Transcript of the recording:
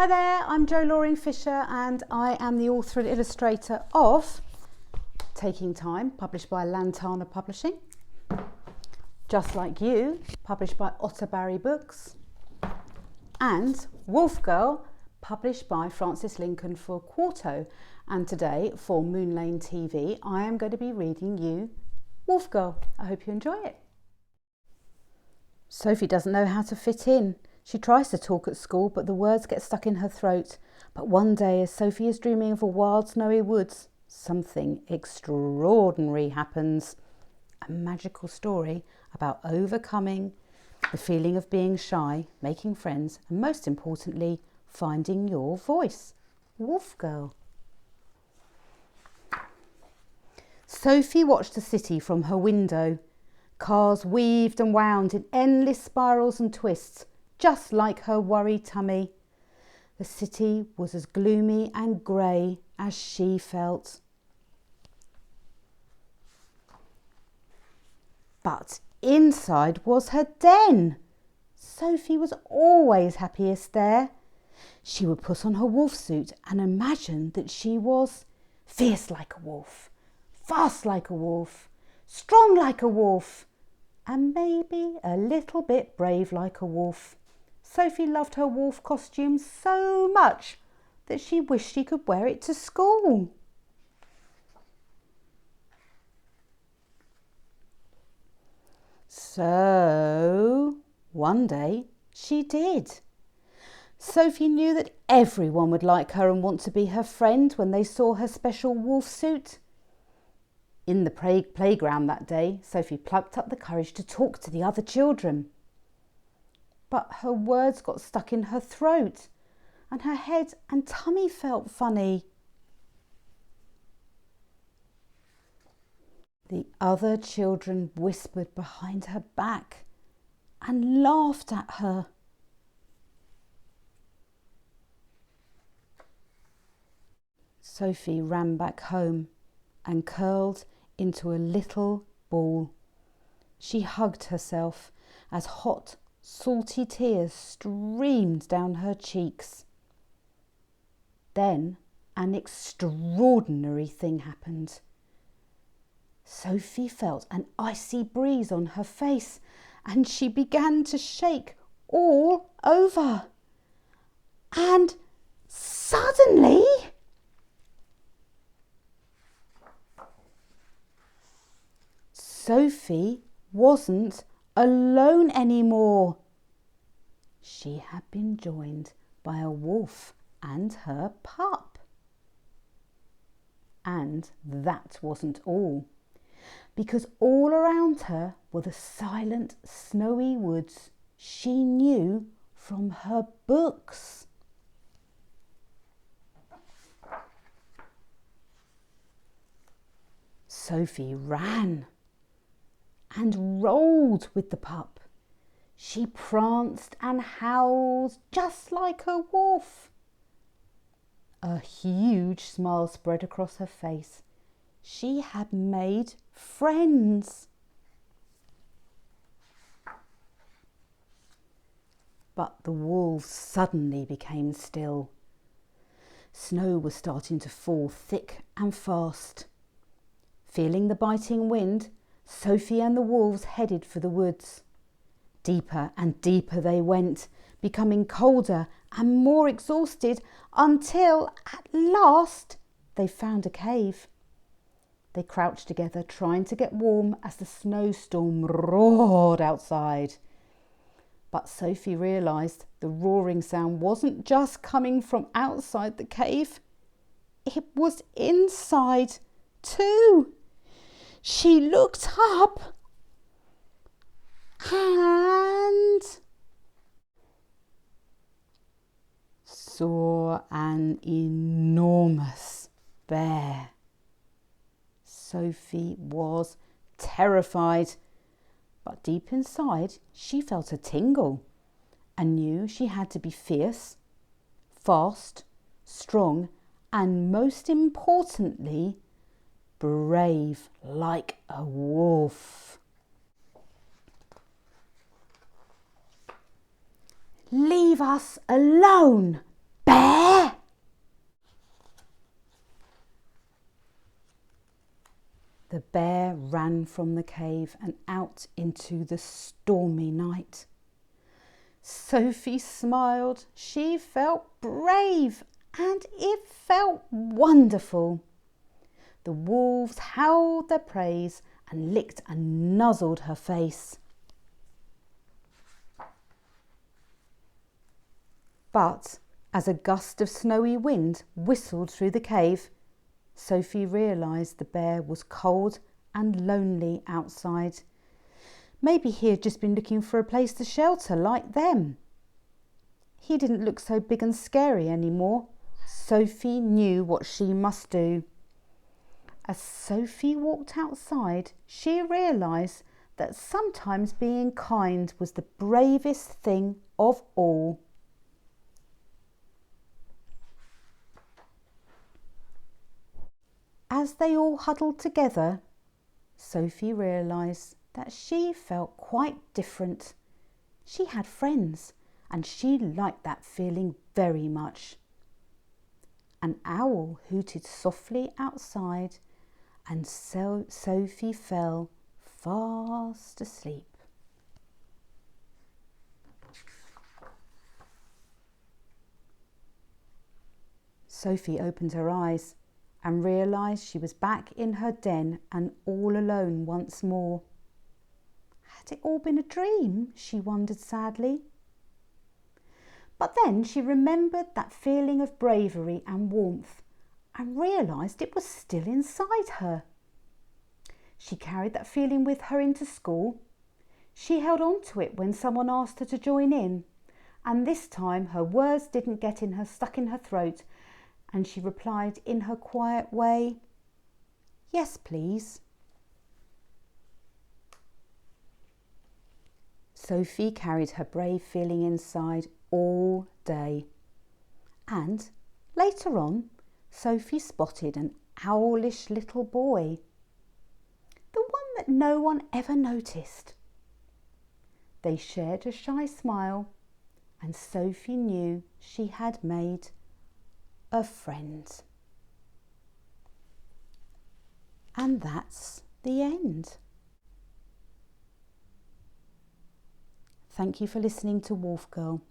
Hi there, I'm Jo Loring Fisher and I am the author and illustrator of Taking Time, published by Lantana Publishing. Just Like You, published by Otterbury Books. And Wolf Girl, published by Francis Lincoln for Quarto. And today, for Moon Lane TV, I am going to be reading you Wolf Girl. I hope you enjoy it. Sophie doesn't know how to fit in. She tries to talk at school, but the words get stuck in her throat. But one day, as Sophie is dreaming of a wild, snowy woods, something extraordinary happens. A magical story about overcoming the feeling of being shy, making friends, and most importantly, finding your voice. Wolf Girl. Sophie watched the city from her window. Cars weaved and wound in endless spirals and twists, just like her worried tummy. The city was as gloomy and grey as she felt. But inside was her den. Sophie was always happiest there. She would put on her wolf suit and imagine that she was fierce like a wolf, fast like a wolf, strong like a wolf, and maybe a little bit brave like a wolf. Sophie loved her wolf costume so much that she wished she could wear it to school. So one day she did. Sophie knew that everyone would like her and want to be her friend when they saw her special wolf suit. In the playground that day, Sophie plucked up the courage to talk to the other children. But her words got stuck in her throat and her head and tummy felt funny. The other children whispered behind her back and laughed at her. Sophie ran back home and curled into a little ball. She hugged herself as hot, salty tears streamed down her cheeks. Then an extraordinary thing happened. Sophie felt an icy breeze on her face and she began to shake all over. And suddenly, Sophie wasn't alone anymore. She had been joined by a wolf and her pup. And that wasn't all, because all around her were the silent, snowy woods she knew from her books. Sophie ran and rolled with the pup. She pranced and howled just like a wolf. A huge smile spread across her face. She had made friends. But the wolves suddenly became still. Snow was starting to fall thick and fast. Feeling the biting wind, Sophie and the wolves headed for the woods. Deeper and deeper they went, becoming colder and more exhausted until, at last, they found a cave. They crouched together, trying to get warm as the snowstorm roared outside. But Sophie realised the roaring sound wasn't just coming from outside the cave. It was inside too. She looked up and saw an enormous bear. Sophie was terrified, but deep inside she felt a tingle and knew she had to be fierce, fast, strong, and most importantly, brave like a wolf. "Leave us alone, Bear! The bear ran from the cave and out into the stormy night. Sophie smiled. She felt brave and it felt wonderful. The wolves howled their praise and licked and nuzzled her face. But as a gust of snowy wind whistled through the cave, Sophie realised the bear was cold and lonely outside. Maybe he had just been looking for a place to shelter like them. He didn't look so big and scary anymore. Sophie knew what she must do. As Sophie walked outside, she realised that sometimes being kind was the bravest thing of all. As they all huddled together, Sophie realised that she felt quite different. She had friends and she liked that feeling very much. An owl hooted softly outside and so Sophie fell fast asleep. Sophie opened her eyes and realised she was back in her den and all alone once more. Had it all been a dream? She wondered sadly. But then she remembered that feeling of bravery and warmth and realised it was still inside her. She carried that feeling with her into school. She held on to it when someone asked her to join in, and this time her words didn't get stuck in her throat, and she replied in her quiet way, "Yes, please." Sophie carried her brave feeling inside all day. And later on, Sophie spotted an owlish little boy, the one that no one ever noticed. They shared a shy smile, and Sophie knew she had made a friend. And that's the end. Thank you for listening to Wolf Girl.